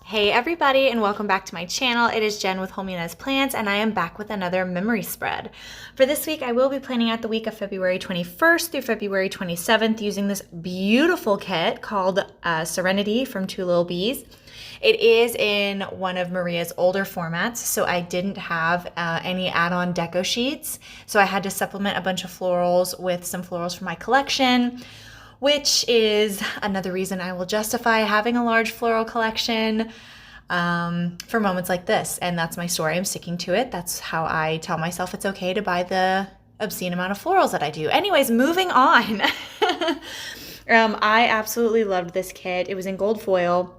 Hey everybody, and welcome back to my channel. It is Jen with Homeunez Plants, and I am back with another memory spread. For this week, I will be planning out the week of February 21st through February 27th using this beautiful kit called Serenity from Twolilbees. It is in one of Maria's older formats, so I didn't have any add-on deco sheets, so I had to supplement a bunch of florals with some florals from my collection, which is another reason I will justify having a large floral collection for moments like this. And that's my story. I'm sticking to it. That's how I tell myself it's okay to buy the obscene amount of florals that I do. Anyways, moving on. I absolutely loved this kit. It was in gold foil.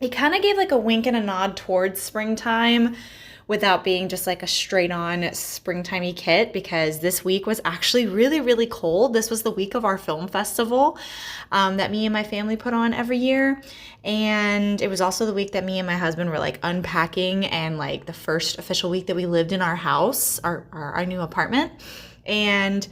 It kind of gave like a wink and a nod towards springtime without being just like a straight on springtimey kit, because this week was actually really cold. This was the week of our film festival that me and my family put on every year. And it was also the week that me and my husband were like unpacking, and like the first official week that we lived in our house, our new apartment. And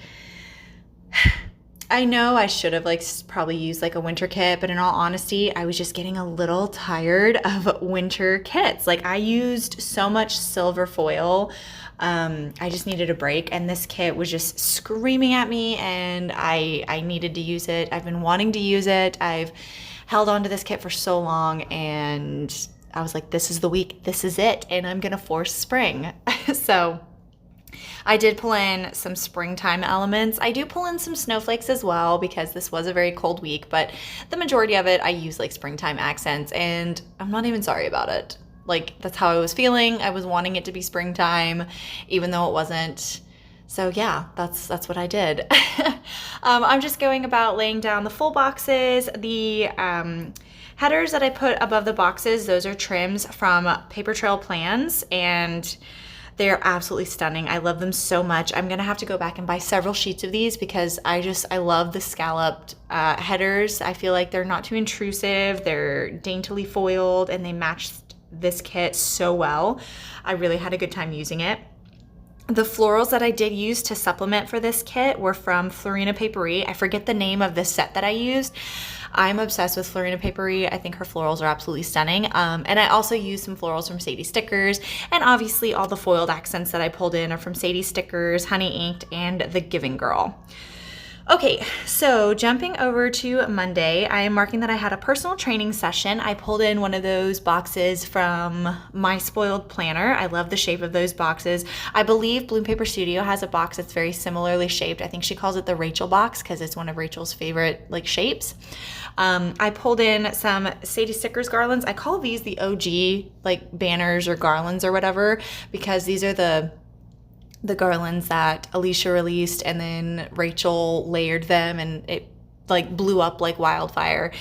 I know I should have like probably used like a winter kit, but in all honesty, I was just getting a little tired of winter kits. Like I used so much silver foil. I just needed a break, and this kit was just screaming at me, and I needed to use it. I've been wanting to use it. I've held on to this kit for so long, and I was like, this is the week, this is it, and I'm gonna force spring. So I did pull in some springtime elements. I do pull in some snowflakes as well because this was a very cold week, but the majority of it I use like springtime accents, and I'm not even sorry about it. Like that's how I was feeling. I was wanting it to be springtime even though it wasn't. So yeah, that's what I did. I'm just going about laying down the full boxes. The headers that I put above the boxes, those are trims from Paper Trail Plans, and they're absolutely stunning. I love them so much. I'm gonna have to go back and buy several sheets of these because I love the scalloped headers. I feel like they're not too intrusive. They're daintily foiled, and they match this kit so well. I really had a good time using it. The florals that I did use to supplement for this kit were from Florina Paperie. I forget the name of the set that I used. I'm obsessed with Florina Paperie. I think her florals are absolutely stunning. And I also used some florals from Sadie Stickers. And obviously all the foiled accents that I pulled in are from Sadie Stickers, Honey Inked, and The Giving Girl. Okay, so jumping over to Monday, I am marking that I had a personal training session. I pulled in one of those boxes from My Spoiled Planner. I love the shape of those boxes. I believe Bloom Paper Studio has a box that's very similarly shaped. I think she calls it the Rachel box because it's one of Rachel's favorite like shapes. I pulled in some Sadie Stickers garlands. I call these the OG like banners or garlands or whatever because these are the garlands that Alicia released, and then Rachel layered them, and it like blew up like wildfire.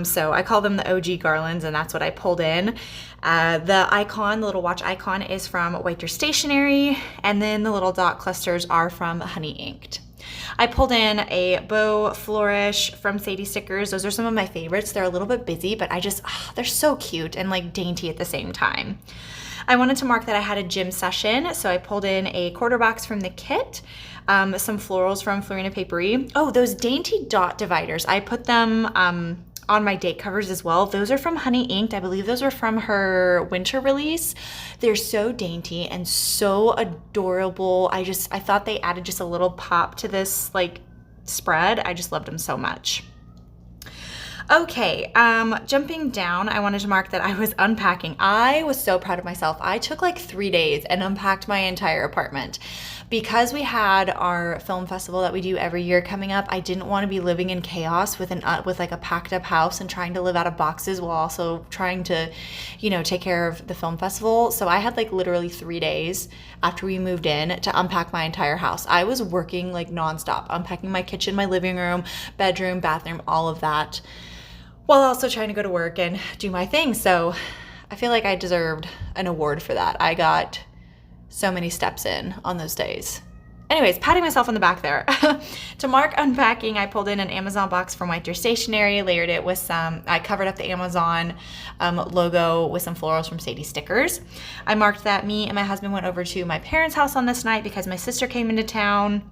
So I call them the OG garlands, and that's what I pulled in. The icon, the little watch icon, is from Whiter Stationery, and then the little dot clusters are from Honey Inked. I pulled in a bow flourish from Sadie Stickers. Those are some of my favorites. They're a little bit busy, but they're so cute and like dainty at the same time. I wanted to mark that I had a gym session, so I pulled in a quarter box from the kit, some florals from Florina Paperie. Oh, those dainty dot dividers, I put them on my date covers as well. Those are from Honey Inked. I believe those are from her winter release. They're so dainty and so adorable. I thought they added just a little pop to this like spread. I just loved them so much. Okay, jumping down, I wanted to mark that I was unpacking. I was so proud of myself. I took like 3 days and unpacked my entire apartment. Because we had our film festival that we do every year coming up, I didn't want to be living in chaos with like a packed up house and trying to live out of boxes while also trying to, take care of the film festival. So I had like literally 3 days after we moved in to unpack my entire house. I was working like nonstop, unpacking my kitchen, my living room, bedroom, bathroom, all of that, while also trying to go to work and do my thing. So I feel like I deserved an award for that. I got so many steps in on those days. Anyways, patting myself on the back there. To mark unpacking, I pulled in an Amazon box from Whiter Stationery, layered it with I covered up the Amazon logo with some florals from Sadie Stickers. I marked that me and my husband went over to my parents' house on this night because my sister came into town.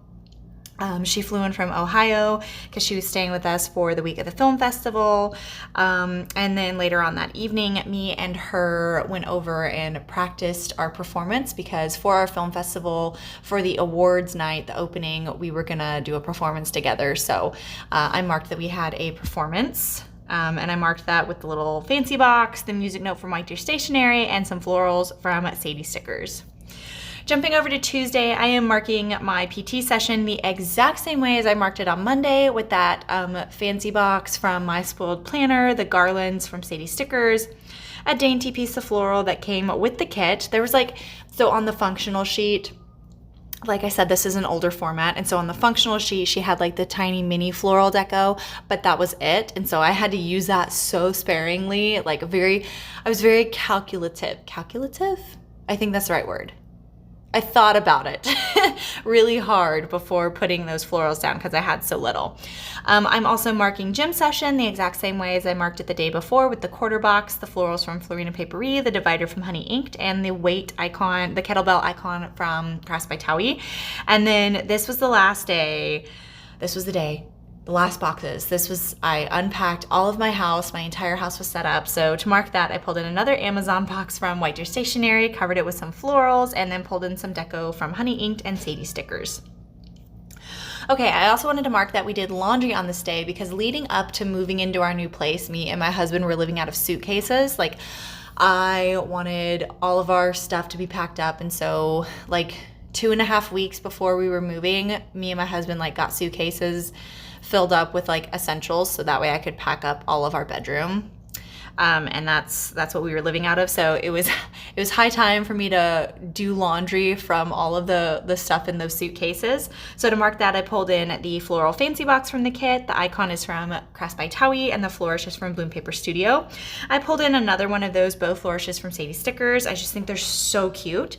She flew in from Ohio because she was staying with us for the week of the film festival. And then later on that evening, me and her went over and practiced our performance because for our film festival, for the awards night, the opening, we were gonna do a performance together. So I marked that we had a performance. And I marked that with the little fancy box, the music note from White Deer Stationery, and some florals from Sadie Stickers. Jumping over to Tuesday, I am marking my PT session the exact same way as I marked it on Monday with that fancy box from My Spoiled Planner, the garlands from Sadie Stickers, a dainty piece of floral that came with the kit. There was so on the functional sheet, like I said, this is an older format. And so on the functional sheet, she had the tiny mini floral deco, but that was it. And so I had to use that so sparingly, I was very calculative. Calculative? I think that's the right word. I thought about it really hard before putting those florals down because I had so little. I'm also marking gym session the exact same way as I marked it the day before with the quarter box, the florals from Florina Paperie, the divider from Honey Inked, and the weight icon, the kettlebell icon from Crafts by Towie. And then this was the last day. This was the day. The last boxes. I unpacked all of my house. My entire house was set up. So to mark that, I pulled in another Amazon box from White Deer Stationery, covered it with some florals, and then pulled in some deco from Honey Inked and Sadie Stickers. Okay, I also wanted to mark that we did laundry on this day because leading up to moving into our new place, me and my husband were living out of suitcases. I wanted all of our stuff to be packed up, and so 2.5 weeks before we were moving, me and my husband got suitcases filled up with essentials so that way I could pack up all of our bedroom. And that's what we were living out of. So it was high time for me to do laundry from all of the stuff in those suitcases. So to mark that, I pulled in the floral fancy box from the kit. The icon is from Crafts by Towie and the flourish is from Bloom Paper Studio. I pulled in another one of those bow flourishes from Sadie Stickers. I just think they're so cute.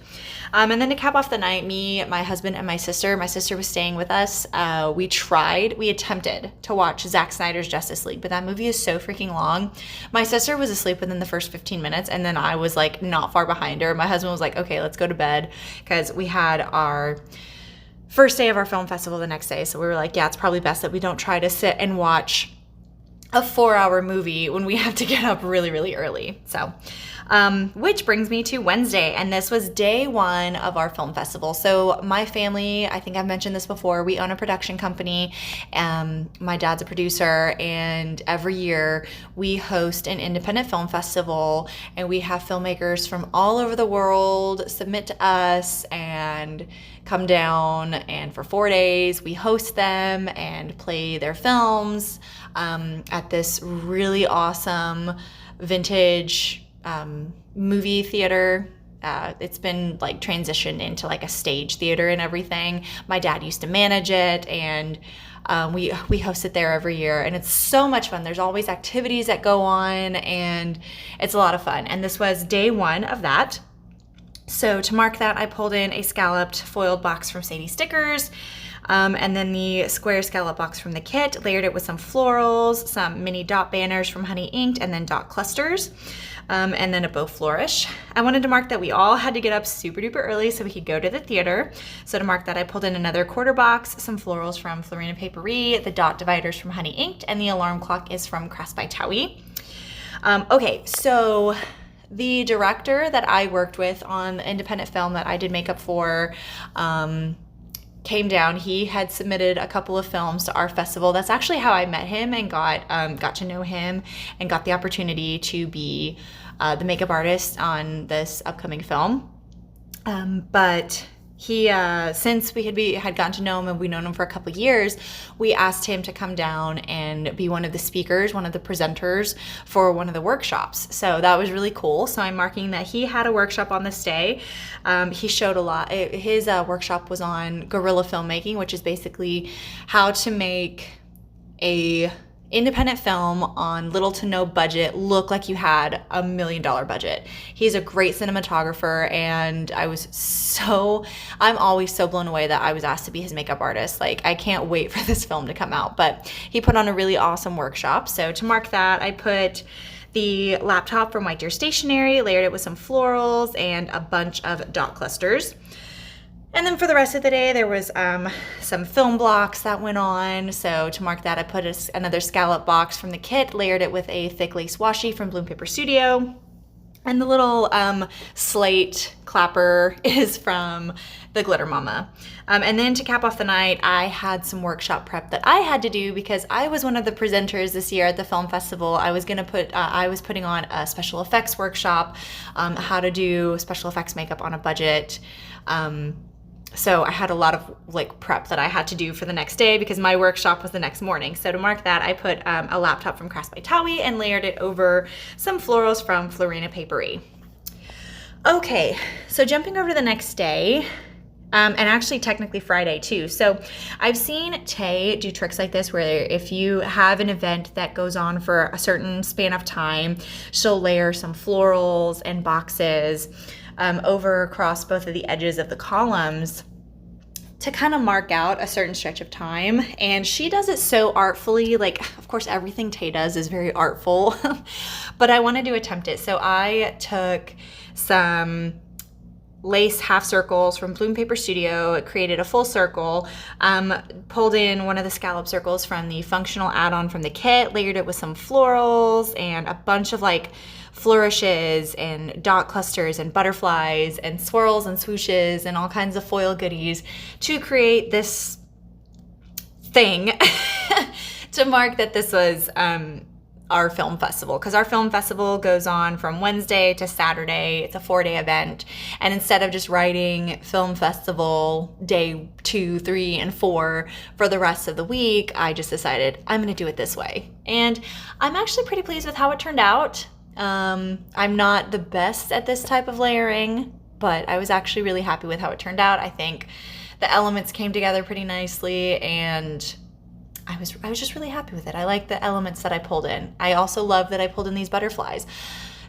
And then to cap off the night, me, my husband, and my sister was staying with us. We attempted to watch Zack Snyder's Justice League, but that movie is so freaking long. My sister was asleep within the first 15 minutes, and then I was not far behind her. My husband was like, okay, let's go to bed, because we had our first day of our film festival the next day. So we were like, yeah, it's probably best that we don't try to sit and watch a 4-hour movie when we have to get up really, really early. So, which brings me to Wednesday, and this was day one of our film festival. So my family, I think I've mentioned this before, we own a production company. My dad's a producer, and every year we host an independent film festival, and we have filmmakers from all over the world submit to us and come down, and for 4 days we host them and play their films at this really awesome vintage movie theater. It's been transitioned into a stage theater and everything. My dad used to manage it, and we host it there every year, and it's so much fun. There's always activities that go on, and it's a lot of fun. And this was day one of that. So to mark that, I pulled in a scalloped foiled box from Sadie Stickers, and then the square scallop box from the kit, layered it with some florals, some mini dot banners from Honey Inked, and then dot clusters, and then a bow flourish. I wanted to mark that we all had to get up super duper early so we could go to the theater. So to mark that, I pulled in another quarter box, some florals from Florina Paperie, the dot dividers from Honey Inked, and the alarm clock is from Crafts by Towie. Okay, so the director that I worked with on the independent film that I did makeup for came down. He had submitted a couple of films to our festival. That's actually how I met him and got to know him and got the opportunity to be the makeup artist on this upcoming film. But he, since we had gotten to know him and we'd known him for a couple of years, we asked him to come down and be one of the speakers, one of the presenters for one of the workshops. So that was really cool. So I'm marking that he had a workshop on this day. He showed a lot. His workshop was on guerrilla filmmaking, which is basically how to make a independent film on little to no budget look like you had $1 million budget. He's a great cinematographer, and I'm always so blown away that I was asked to be his makeup artist. I can't wait for this film to come out. But he put on a really awesome workshop. So to mark that, I put the laptop from White Deer Stationery, layered it with some florals and a bunch of dot clusters. And then for the rest of the day, there was some film blocks that went on. So to mark that, I put another scallop box from the kit, layered it with a thick lace washi from Bloom Paper Studio. And the little slate clapper is from the Glitter Mama. And then to cap off the night, I had some workshop prep that I had to do because I was one of the presenters this year at the film festival. I was putting on a special effects workshop, how to do special effects makeup on a budget. So I had a lot of like prep that I had to do for the next day because my workshop was the next morning. So to mark that, I put a laptop from Crafts by Towie and layered it over some florals from Florina Papery. Okay, so jumping over to the next day, and actually technically Friday too. So I've seen Tay do tricks like this where if you have an event that goes on for a certain span of time, she'll layer some florals and boxes over across both of the edges of the columns to kind of mark out a certain stretch of time. And she does it so artfully. Like, of course, everything Tay does is very artful, but I wanted to attempt it. So I took some lace half circles from Bloom Paper Studio, created a full circle, pulled in one of the scallop circles from the functional add-on from the kit, layered it with some florals and a bunch of like flourishes and dot clusters and butterflies and swirls and swooshes and all kinds of foil goodies to create this thing to mark that this was our film festival, because our film festival goes on from Wednesday to Saturday. It's a 4-day event, and instead of just writing film festival day 2, 3, and 4 for the rest of the week, I just decided I'm gonna do it this way, and I'm actually pretty pleased with how it turned out. I'm not the best at this type of layering, but I was actually really happy with how it turned out. I think the elements came together pretty nicely, and I was just really happy with it. I like the elements that I pulled in. I also love that I pulled in these butterflies.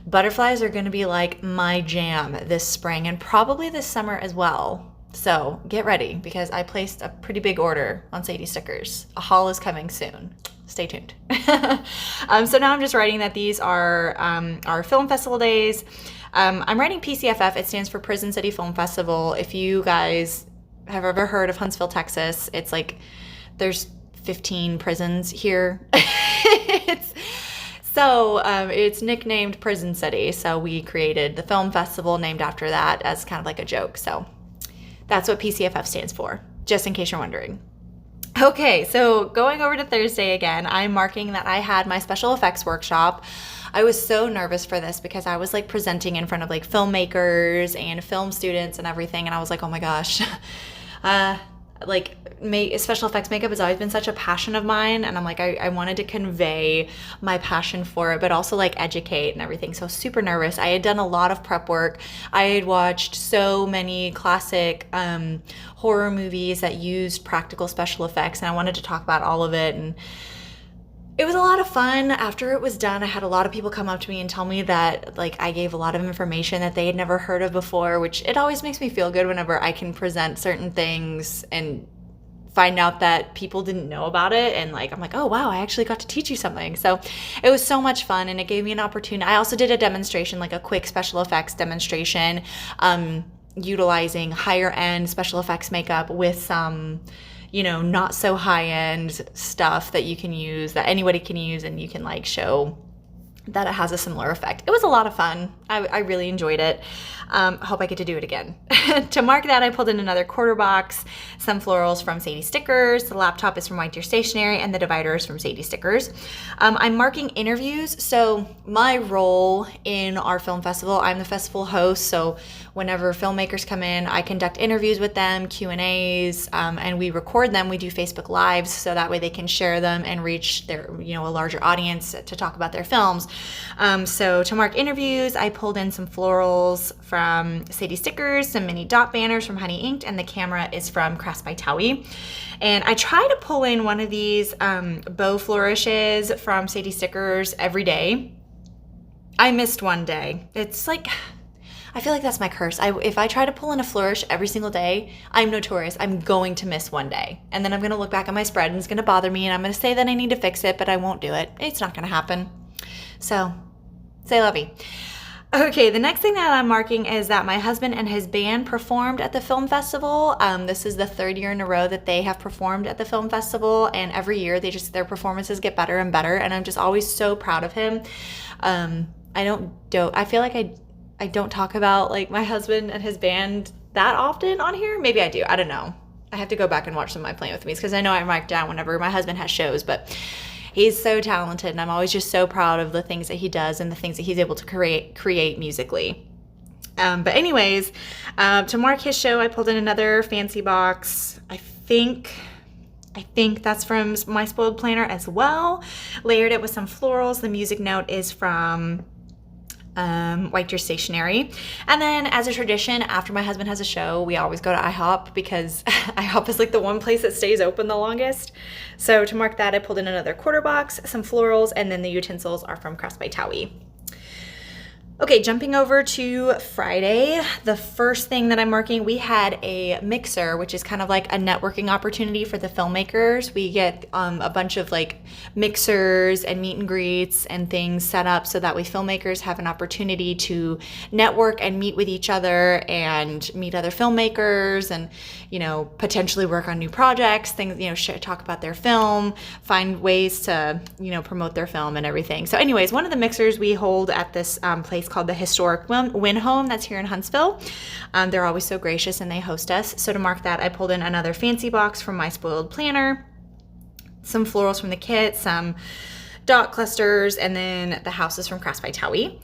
Butterflies are gonna be like my jam this spring and probably this summer as well. So get ready because I placed a pretty big order on Sadie stickers. A haul is coming soon. Stay tuned. So now I'm just writing that these are our film festival days. I'm writing PCFF. It stands for Prison City Film Festival. If you guys have ever heard of Huntsville, Texas, it's like there's 15 prisons here. It's nicknamed Prison City. So we created the film festival named after that as kind of like a joke. So that's what PCFF stands for, just in case you're wondering. Okay, so going over to Thursday again, I'm marking that I had my special effects workshop. I was so nervous for this because I was like presenting in front of like filmmakers and film students and everything, and I was like, oh my gosh. Special effects makeup has always been such a passion of mine, and I'm like, I wanted to convey my passion for it, but also like educate and everything. So super nervous. I had done a lot of prep work. I had watched so many classic horror movies that used practical special effects, and I wanted to talk about all of it. And it was a lot of fun. After it was done, I had a lot of people come up to me and tell me that like I gave a lot of information that they had never heard of before, which it always makes me feel good whenever I can present certain things and find out that people didn't know about it, and like I'm like, oh wow, I actually got to teach you something. So it was so much fun, and it gave me an opportunity. I also did a demonstration, like a quick special effects demonstration, utilizing higher end special effects makeup with some, you know, not so high end stuff that you can use, that anybody can use, and you can like show that it has a similar effect. It was a lot of fun. I really enjoyed it. Hope I get to do it again. To mark that, I pulled in another quarter box, some florals from Sadie Stickers, the laptop is from White Deer Stationery, and the divider is from Sadie Stickers. I'm marking interviews. So my role in our film festival, I'm the festival host. So whenever filmmakers come in, I conduct interviews with them, Q&As, and we record them. We do Facebook Lives so that way they can share them and reach their, a larger audience to talk about their films. So to mark interviews, I pulled in some florals from Sadie Stickers, some mini dot banners from Honey Inked, and the camera is from Crafts by Towie. And I try to pull in one of these bow flourishes from Sadie Stickers every day. I missed one day. It's like, I feel like that's my curse. If I try to pull in a flourish every single day, I'm notorious. I'm going to miss one day. And then I'm going to look back at my spread and it's going to bother me and I'm going to say that I need to fix it, but I won't do it. It's not going to happen. So, say lovey. Okay, the next thing that I'm marking is that my husband and his band performed at the film festival. This is the third year in a row that they have performed at the film festival, and every year their performances get better and better, and I'm just always so proud of him. I feel like I don't talk about like my husband and his band that often on here. Maybe I do. I don't know. I have to go back and watch some of my Playing With Me's because I know I mark down whenever my husband has shows, but he's so talented, and I'm always just so proud of the things that he does and the things that he's able to create musically. But anyways, to mark his show, I pulled in another fancy box. I think that's from my spoiled planner as well. Layered it with some florals. The music note is from White Deer Stationery. And then as a tradition, after my husband has a show, we always go to IHOP because IHOP is like the one place that stays open the longest. So to mark that, I pulled in another quarter box, some florals, and then the utensils are from Crafts by Towie. Okay, jumping over to Friday, the first thing that I'm marking, we had a mixer, which is kind of like a networking opportunity for the filmmakers. We get a bunch of like mixers and meet and greets and things set up so that way filmmakers have an opportunity to network and meet with each other and meet other filmmakers and, you know, potentially work on new projects, things, you know, talk about their film, find ways to, you know, promote their film and everything. So anyways, one of the mixers we hold at this place called the Historic Win Home that's here in Huntsville. They're always so gracious and they host us. So to mark that, I pulled in another fancy box from my spoiled planner, some florals from the kit, some dot clusters, and then the houses from Crafts by Towie.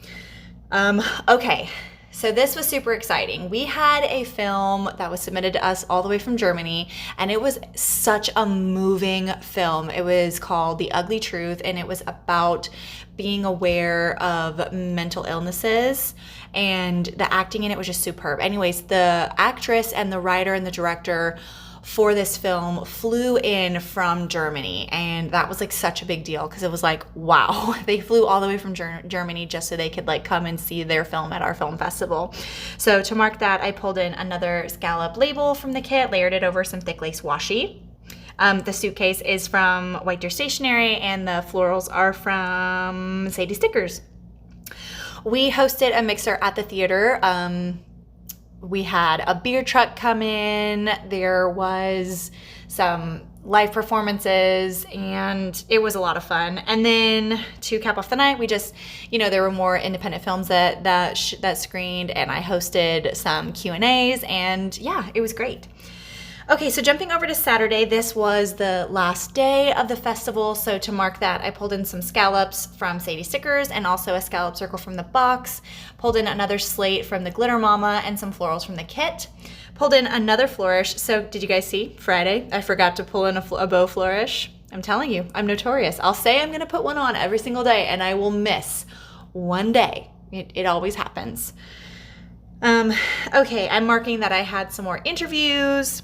Okay, so this was super exciting. We had a film that was submitted to us all the way from Germany, and it was such a moving film. It was called The Ugly Truth, and it was about being aware of mental illnesses, and the acting in it was just superb. Anyways, the actress and the writer and the director for this film flew in from Germany, and that was like such a big deal because it was like, wow, they flew all the way from Germany just so they could like come and see their film at our film festival. So to mark that, I pulled in another scallop label from the kit, layered it over some thick lace washi. The suitcase is from White Deer Stationery, and the florals are from Sadie Stickers. We hosted a mixer at the theater. We had a beer truck come in, there was some live performances, and it was a lot of fun. And then to cap off the night, we just, you know, there were more independent films that screened, and I hosted some Q&As, and yeah, it was great. Okay, so jumping over to Saturday, this was the last day of the festival, so to mark that, I pulled in some scallops from Sadie Stickers and also a scallop circle from the box, pulled in another slate from the Glitter Mama and some florals from the kit, pulled in another flourish. So did you guys see Friday? I forgot to pull in a bow flourish. I'm telling you, I'm notorious. I'll say I'm going to put one on every single day, and I will miss one day. It always happens. Okay, I'm marking that I had some more interviews.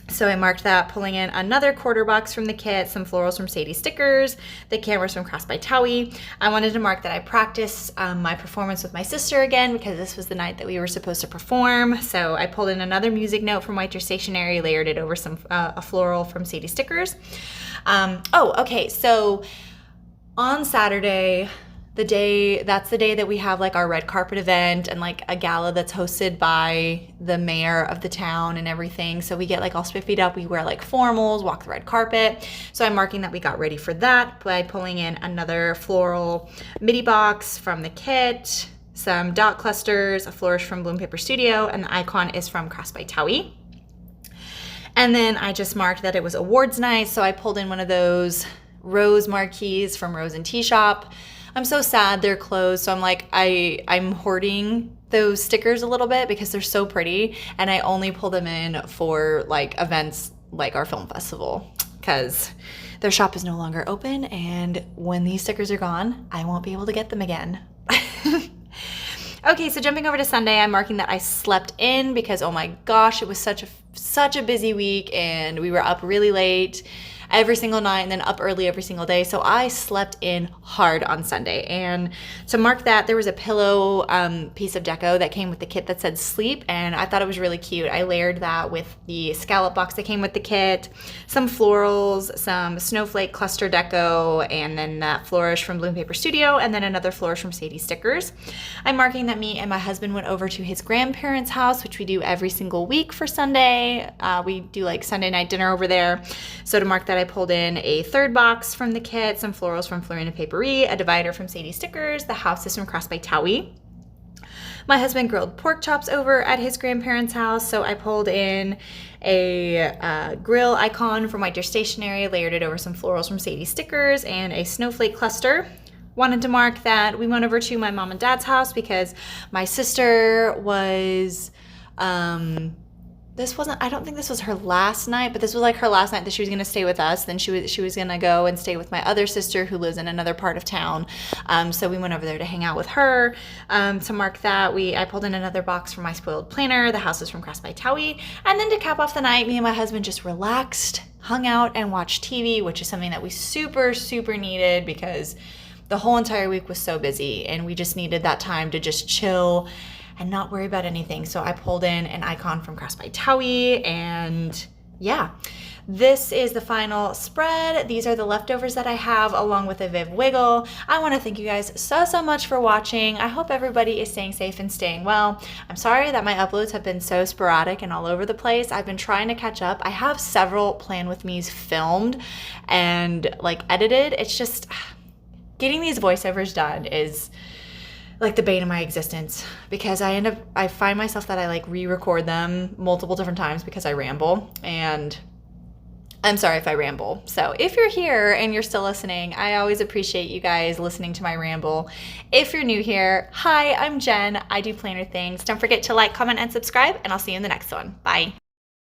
So I marked that, pulling in another quarter box from the kit, some florals from Sadie Stickers, the cameras from Crafts by Towie. I wanted to mark that I practiced my performance with my sister again because this was the night that we were supposed to perform. So I pulled in another music note from White Deer Stationery, layered it over some a floral from Sadie Stickers. Okay, so on Saturday, that's the day that we have like our red carpet event and like a gala that's hosted by the mayor of the town and everything. So we get like all spiffied up. We wear like formals, walk the red carpet. So I'm marking that we got ready for that by pulling in another floral midi box from the kit, some dot clusters, a flourish from Bloom Paper Studio, and the icon is from Crafts by Towie. And then I just marked that it was awards night. So I pulled in one of those rose marquees from Rose and Tea Shop. I'm so sad they're closed, so I'm like, I'm hoarding those stickers a little bit because they're so pretty, and I only pull them in for like events like our film festival because their shop is no longer open, and when these stickers are gone, I won't be able to get them again. Okay, so jumping over to Sunday, I'm marking that I slept in because, oh my gosh, it was such a such a busy week and we were up really late every single night and then up early every single day. So I slept in hard on Sunday. And to mark that, there was a pillow piece of deco that came with the kit that said sleep, and I thought it was really cute. I layered that with the scallop box that came with the kit, some florals, some snowflake cluster deco, and then that flourish from Bloom Paper Studio, and then another flourish from Sadie Stickers. I'm marking that me and my husband went over to his grandparents' house, which we do every single week for Sunday. We do like Sunday night dinner over there. So to mark that, I pulled in a third box from the kit, some florals from Florina Paperie, a divider from Sadie Stickers, the house is from Cross by Towie. My husband grilled pork chops over at his grandparents' house, so I pulled in a grill icon from White Deer Stationery, layered it over some florals from Sadie Stickers, and a snowflake cluster. Wanted to mark that we went over to my mom and dad's house because my sister was, I don't think this was her last night, but this was like her last night that she was going to stay with us. Then she was going to go and stay with my other sister who lives in another part of town. So we went over there to hang out with her. To mark that, I pulled in another box from my spoiled planner. The house is from Cross by Towie. And then to cap off the night, me and my husband just relaxed, hung out, and watched TV, which is something that we super, super needed because the whole entire week was so busy and we just needed that time to just chill and not worry about anything. So I pulled in an icon from Cross by Towie, and yeah, this is the final spread. These are the leftovers that I have along with a Viv Wiggle. I wanna thank you guys so much for watching. I hope everybody is staying safe and staying well. I'm sorry that my uploads have been so sporadic and all over the place. I've been trying to catch up. I have several Plan With Me's filmed and like edited. It's just, getting these voiceovers done is like the bane of my existence because I find myself that I like re-record them multiple different times because I ramble, and I'm sorry if I ramble. So if you're here and you're still listening, I always appreciate you guys listening to my ramble. If you're new here, hi, I'm Jen. I do planner things. Don't forget to like, comment, and subscribe, and I'll see you in the next one. Bye.